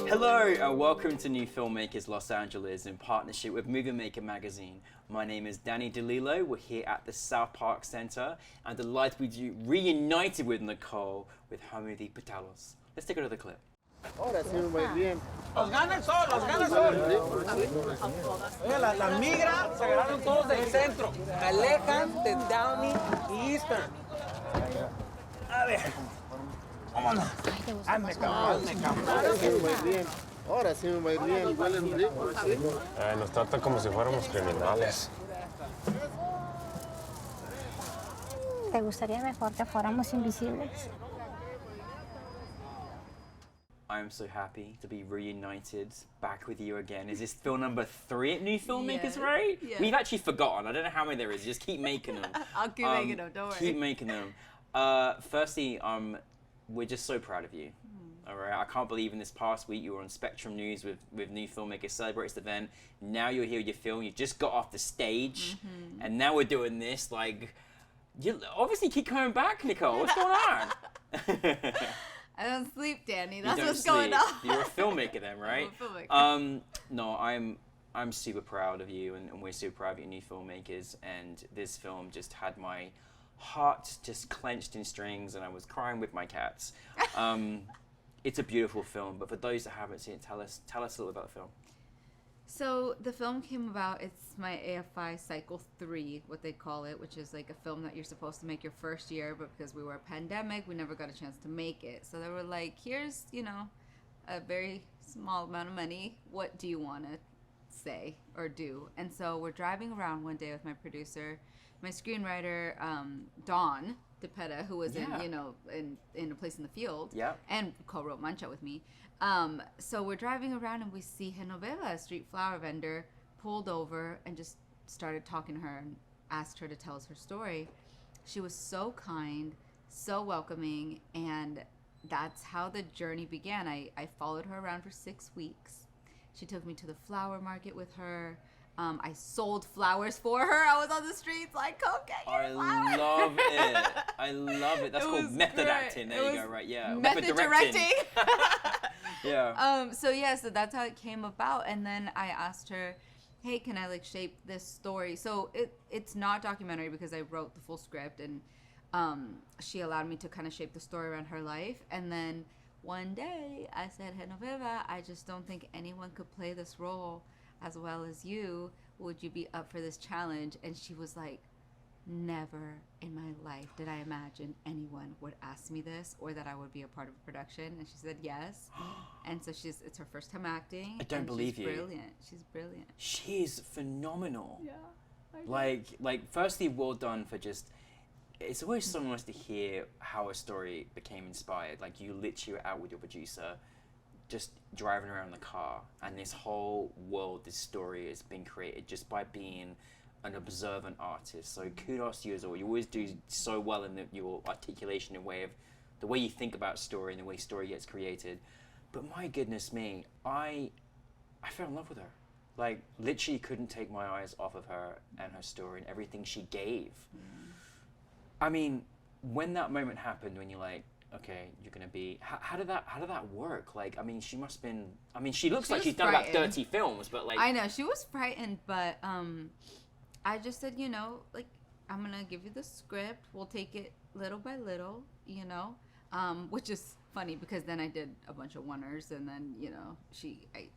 Hello and welcome to New Filmmakers Los Angeles in partnership with Movie Maker magazine. My name is Danny DeLillo. We're here at the South Park Center and delighted to be reunited with Nicole with her movie Petalos. Let's take another clip. Ahora sí me va bien. Los gana el sol, los gana el sol. Oye, las migras se agarraron todos del centro. Alejan de Downey y Eastern. A ver. Vámonos. Hazme cabrón. Ahora sí me va bien. Ahora sí me va bien. Huelen rico, ¿sí? Nos trata como si fuéramos criminales. ¿Te gustaría mejor que fuéramos invisibles? I'm so happy to be reunited back with you again. Is this film number 3 at New Filmmakers, right? Yeah. We've actually forgotten. I don't know how many there is. Just keep making them. I'll keep making them, don't worry. Keep making them. Firstly, we're just so proud of you. All right, I can't believe in this past week you were on Spectrum News with New Filmmakers Celebrates the event. Now you're here with your film. You just got off the stage, and now we're doing this. Like, you obviously keep coming back, Nicole. What's going on? I don't sleep, Danny. You That's don't what's sleep. going on. You're a filmmaker then, right? I'm a filmmaker. No, I'm super proud of you, and we're super proud of you, New Filmmakers. And this film just had my heart just clenched in strings, and I was crying with my cats. It's a beautiful film, but for those that haven't seen it, tell us a little about the film. So the film came about, it's my AFI Cycle 3, what they call it, which is like a film that you're supposed to make your first year, but because we were a pandemic, we never got a chance to make it. So they were like, here's, a very small amount of money. What do you want to say or do? And so we're driving around one day with my producer, my screenwriter, Dawn DePetta, who was in A Place in the Field, and co-wrote Mancha with me. So we're driving around and we see Genoveva, a street flower vendor, pulled over and just started talking to her and asked her to tell us her story. She was so kind, so welcoming, and that's how the journey began. I followed her around for 6 weeks. She took me to the flower market with her. I sold flowers for her. I was on the streets like, okay, I love it. I love it. That's called method acting. There you go, right? Yeah. Method directing. Yeah. So that's how it came about. And then I asked her, hey, can I shape this story? So it's not documentary because I wrote the full script, and she allowed me to kind of shape the story around her life. And then one day I said, Genoveva, I just don't think anyone could play this role as well as you. Would you be up for this challenge? And she was like, never in my life did I imagine anyone would ask me this or that I would be a part of a production. And she said yes. And so it's her first time acting. I don't believe you. She's brilliant. She's phenomenal. Yeah. Like firstly, well done for just, it's always so nice to hear how a story became inspired. Like you literally were out with your producer, just driving around the car, and this whole world, this story has been created just by being an observant artist. So kudos to you as well. You always do so well in your articulation and way of the way you think about story and the way story gets created. But my goodness me, I fell in love with her. Like literally couldn't take my eyes off of her and her story and everything she gave. I mean, when that moment happened, when you're like, okay, you're gonna be. How did that work? Like, I mean, she must have been. I mean, she looks like she's done about 30 films, but like. I know she was frightened, but I just said, I'm gonna give you the script. We'll take it little by little, which is funny because then I did a bunch of one-ers, and then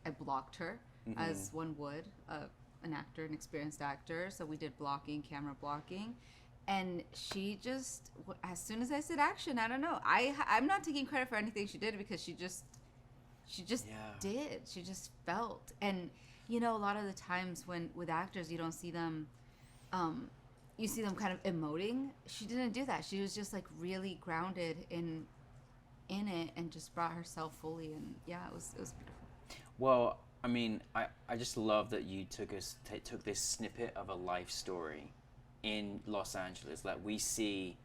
I blocked her as one would an actor, an experienced actor. So we did blocking, camera blocking. And she just, as soon as I said action, I don't know. I'm not taking credit for anything she did because she just did. She just felt. And, a lot of the times with actors, you don't see them, you see them kind of emoting. She didn't do that. She was just really grounded in it and just brought herself fully. And yeah, it was beautiful. Well, I mean, I just love that you took this snippet of a life story in Los Angeles. Like we see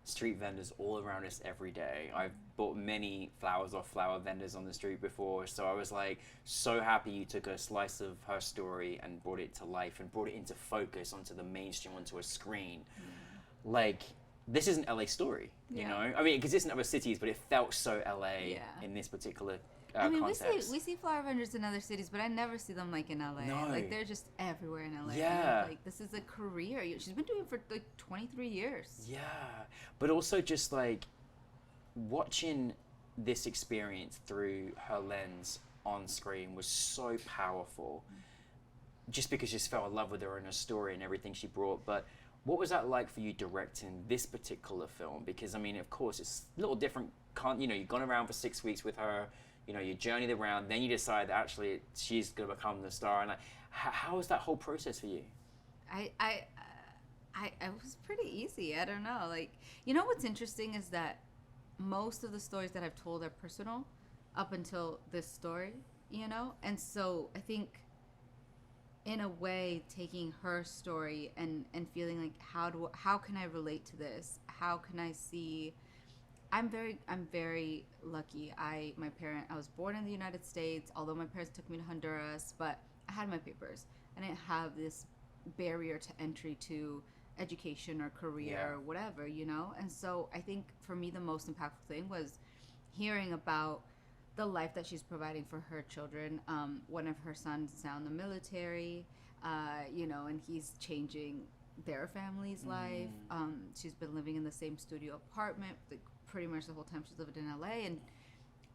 street vendors all around us every day. I've bought many flowers off flower vendors on the street before, so I was like so happy you took a slice of her story and brought it to life and brought it into focus onto the mainstream, onto a screen. Like this is an LA story, you know? I mean, it exists in other cities, but it felt so LA in this particular I mean, context. we see flower vendors in other cities, but I never see them like in LA. No. Like they're just everywhere in LA. Yeah. Like this is a career. She's been doing it for like 23 years. Yeah, but also just like watching this experience through her lens on screen was so powerful. Just because you just fell in love with her and her story and everything she brought. But what was that like for you directing this particular film? Because I mean, of course, it's a little different. You know, you've gone around for 6 weeks with her. You know, you journeyed around. Then you decide that actually she's gonna become the star. And like, how was that whole process for you? I was pretty easy. I don't know. Like, you know what's interesting is that most of the stories that I've told are personal up until this story, you know? And so I think in a way taking her story and feeling like how can I relate to this? How can I see I'm very lucky. I was born in the United States, although my parents took me to Honduras, but I had my papers. I didn't have this barrier to entry to education or career or whatever, you know? And so I think for me the most impactful thing was hearing about the life that she's providing for her children. One of her sons is now in the military, you know, and he's changing their family's life. She's been living in the same studio apartment pretty much the whole time she's lived in LA. And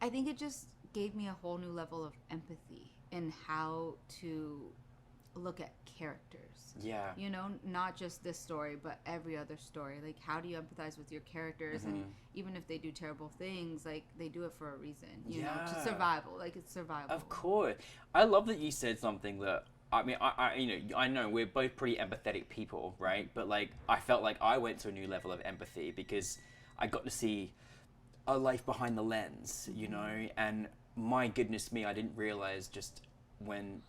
I think it just gave me a whole new level of empathy in how to look at characters. Yeah. You know, not just this story, but every other story. Like, how do you empathize with your characters? And even if they do terrible things, like, they do it for a reason, you know, to survival. Like, it's survival. Of course. I love that you said something that, I mean, I know we're both pretty empathetic people, right? But, like, I felt like I went to a new level of empathy because I got to see a life behind the lens, you know? And my goodness me, I didn't realize just when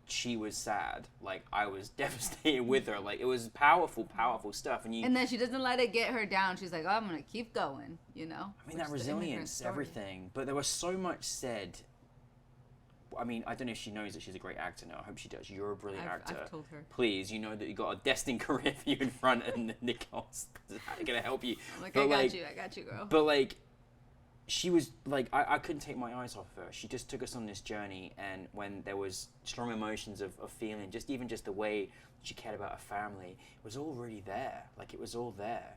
she was sad, like I was devastated with her. Like it was powerful stuff. And then she doesn't let it get her down. She's like, oh, I'm gonna keep going, you know? I mean, that resilience, everything. But there was so much said. I mean, I don't know if she knows that she's a great actor now. I hope she does. You're a brilliant actor. I've told her. Please, you know that you got a destined career for you in front, and Nicole's gonna help you. I'm like, I got you, girl. But like, she was like, I couldn't take my eyes off her. She just took us on this journey, and when there was strong emotions of feeling, even just the way she cared about her family, it was all really there. Like it was all there.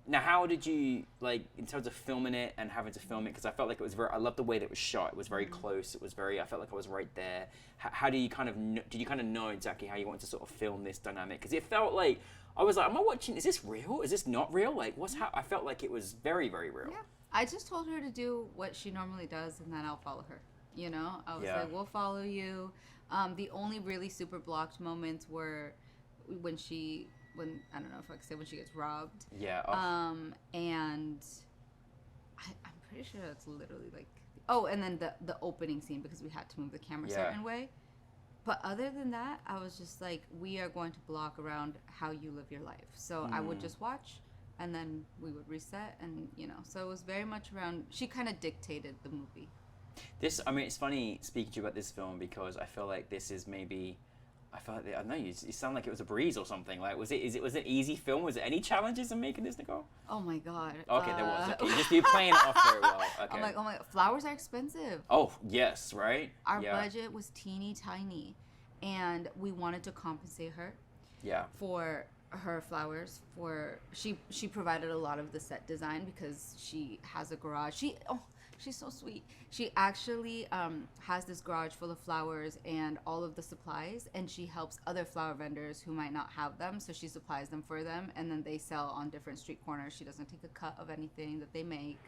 Now, how did you, like, in terms of filming it and having to film it, because I felt like it was I loved the way that it was shot. It was very close. It was I felt like I was right there. How do you did you kind of know exactly how you wanted to sort of film this dynamic? Because it felt like, I was like, am I watching, is this real? Is this not real? Like, I felt like it was very, very real. Yeah. I just told her to do what she normally does, and then I'll follow her. You know, I was like, we'll follow you. The only really super blocked moments were when I don't know if I could say when she gets robbed. Yeah. And I'm pretty sure that's literally like, oh, and then the opening scene, because we had to move the camera a certain way. But other than that, I was just like, we are going to block around how you live your life. So I would just watch, and then we would reset, and you know, so it was very much around, she kind of dictated the movie. I mean, it's funny speaking to you about this film because I feel like this is maybe, I feel like, I don't know, you sound like it was a breeze or something. Like, was it an easy film? Was there any challenges in making this, Nicole? Oh my God. Okay, there was. Okay, just be playing it off very well. Okay. I'm like, oh my God, flowers are expensive. Oh, yes, right? Our budget was teeny tiny, and we wanted to compensate her. Yeah. For her flowers. She provided a lot of the set design because she has a garage. She's so sweet. She actually has this garage full of flowers and all of the supplies, and she helps other flower vendors who might not have them, so she supplies them for them, and then they sell on different street corners. She doesn't take a cut of anything that they make.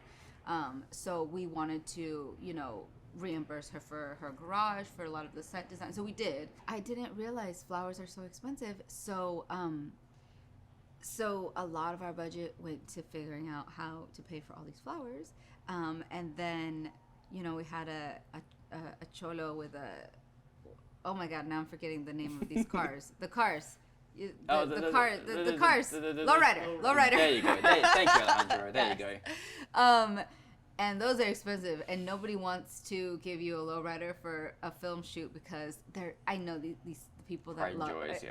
So we wanted to, you know, reimburse her for her garage, for a lot of the set design. So we did. I didn't realize flowers are so expensive. So a lot of our budget went to figuring out how to pay for all these flowers. And then, you know, we had a cholo with oh my God, now I'm forgetting the name of these cars. The cars. The cars. Lowrider. There you go. Thank you, Alejandro. There you go. And those are expensive, and nobody wants to give you a lowrider for a film shoot because I know these people that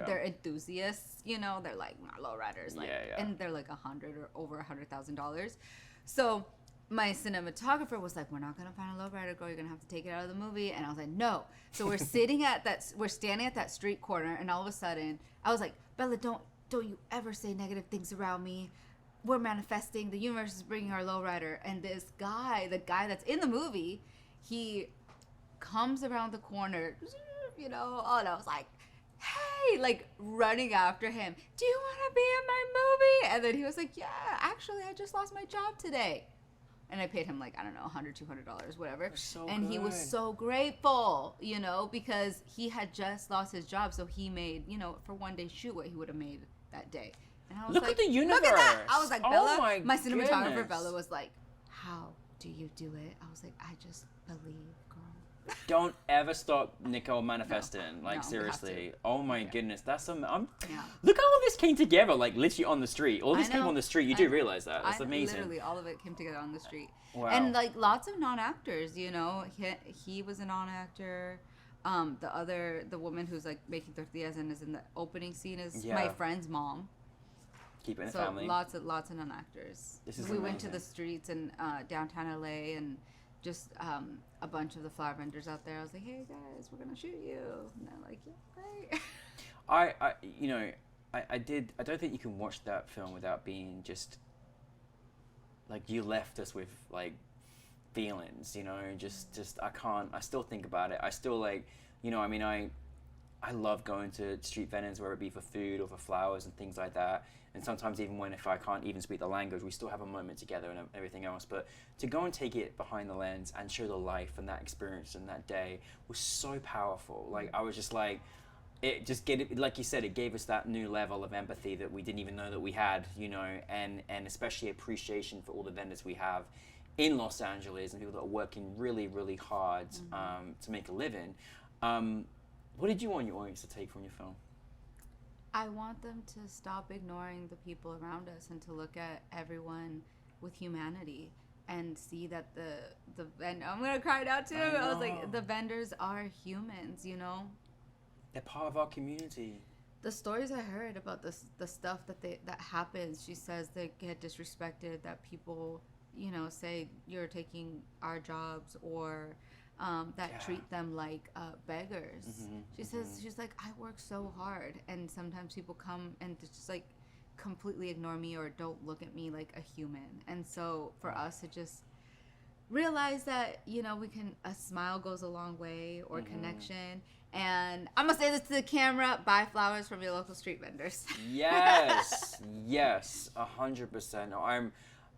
they're enthusiasts, you know, they're like, lowriders, like, and they're like $100,000 or over $100,000. So my cinematographer was like, we're not going to find a lowrider, girl. You're going to have to take it out of the movie. And I was like, no. So we're standing at that street corner. And all of a sudden, I was like, Bella, don't you ever say negative things around me. We're manifesting. The universe is bringing our lowrider. And this guy, the guy that's in the movie, he comes around the corner, you know, and I was like, hey, like running after him. Do you want to be in my movie? And then he was like, yeah, actually, I just lost my job today. And I paid him like, I don't know, $100, $200, whatever. So and he was so grateful, you know, because he had just lost his job. So he made, you know, for one day shoot what he would have made that day. And I was Look like, at the universe. Look at that. I was like, Bella, Oh my cinematographer, goodness. Bella, was like, how do you do it? I was like, I just believe, girl. Don't ever stop Nicole manifesting. No, like, we have seriously. to. Oh my goodness. That's some. Yeah. Look how all this came together, like literally on the street. All this I came know. on the street. You do realize that. That's I amazing. Literally, all of it came together on the street. Wow. And like lots of non-actors, you know. He was a non-actor. The woman who's like making tortillas and is in the opening scene is my friend's mom. Keep it in the So family. lots of non-actors. This is we went to amazing. the streets in downtown LA and just a bunch of the flower vendors out there. I was like, hey guys, we're gonna shoot you. And they're like, yeah, great. I don't think you can watch that film without being just like, you left us with like feelings, you know, just I still think about it. I still like, you know, I mean, I love going to street vendors, whether it be for food or for flowers and things like that. And sometimes even if I can't even speak the language, we still have a moment together and everything else. But to go and take it behind the lens and show the life and that experience and that day was so powerful. Like, I was just like, it just like you said, it gave us that new level of empathy that we didn't even know that we had, you know, and especially appreciation for all the vendors we have in Los Angeles and people that are working really, really hard to make a living. What did you want your audience to take from your film? I want them to stop ignoring the people around us and to look at everyone with humanity and see that and I'm gonna cry now too. I was like, the vendors are humans, you know. They're part of our community. The stories I heard about the stuff that happens, she says they get disrespected, that people, you know, say you're taking our jobs, or treat them like beggars. She says, she's like, I work so hard, and sometimes people come and just like completely ignore me or don't look at me like a human. And so for us to just realize that, you know, a smile goes a long way, or connection. And I'm gonna say this to the camera: buy flowers from your local street vendors. Yes, yes, 100%.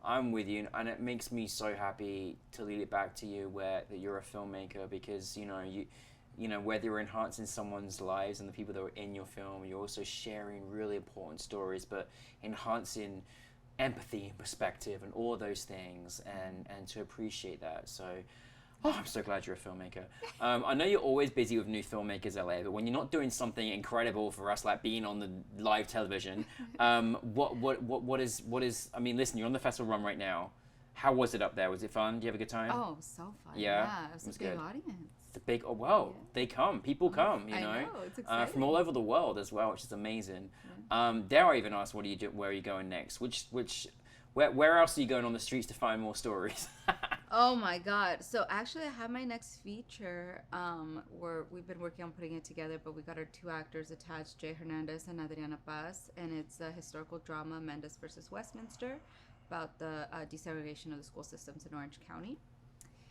I'm with you, and it makes me so happy to lead it back to you that you're a filmmaker, because you know whether you're enhancing someone's lives and the people that are in your film, you're also sharing really important stories, but enhancing empathy and perspective and all those things, and to appreciate that. So, I'm so glad you're a filmmaker. I know you're always busy with New Filmmakers LA, but when you're not doing something incredible for us, like being on the live television, what is? I mean, listen, you're on the festival run right now. How was it up there? Was it fun? Did you have a good time? Oh, so fun. Yeah? It was a big good. audience. The big, oh wow, they come. People come. You I know, it's exciting. from all over the world as well, which is amazing. Dare I even ask, what do you do? Where are you going next? Where else are you going on the streets to find more stories? Oh my God. So actually I have my next feature. We've been working on putting it together, but we got our 2 actors attached, Jay Hernandez and Adriana Paz, and it's a historical drama, Mendes versus Westminster, about the desegregation of the school systems in Orange County.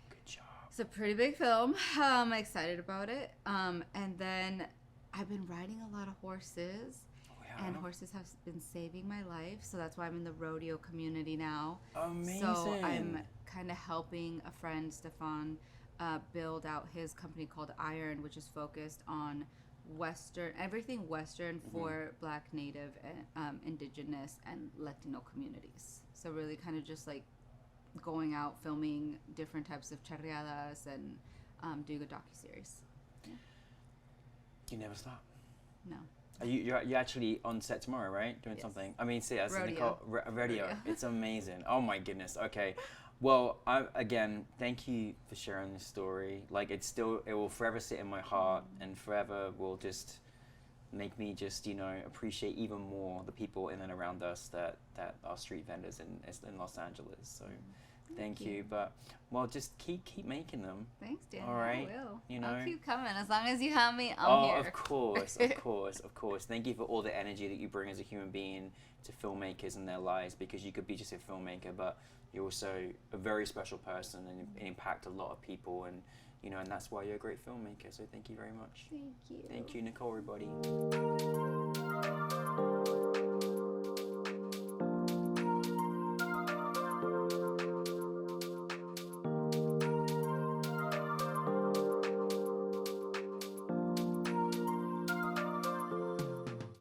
Good job. It's a pretty big film. I'm excited about it. And then I've been riding a lot of horses. And horses have been saving my life, so that's why I'm in the rodeo community now. Amazing. So I'm kind of helping a friend, Stefan, build out his company called Iron, which is focused on everything Western for Black, Native, and Indigenous and Latino communities. So really kind of just like going out, filming different types of charreadas and doing a docuseries. Yeah. You never stop. No. You're actually on set tomorrow, right? Doing something. I mean, see, as Rodeo. Nicole, rodeo. It's amazing. Oh my goodness. Okay. Well, again, thank you for sharing this story. Like, it will forever sit in my heart, and forever will just make me just, you know, appreciate even more the people in and around us that are street vendors in Los Angeles. So Thank you. But well, just keep making them. Thanks, Dan. All right. I will. You know. I'll keep coming as long as you have me. I'm here. Of course, of course, of course. Thank you for all the energy that you bring as a human being to filmmakers and their lives, because you could be just a filmmaker, but you're also a very special person and impact a lot of people, and you know, and that's why you're a great filmmaker. So thank you very much. Thank you. Thank you, Nicole, everybody.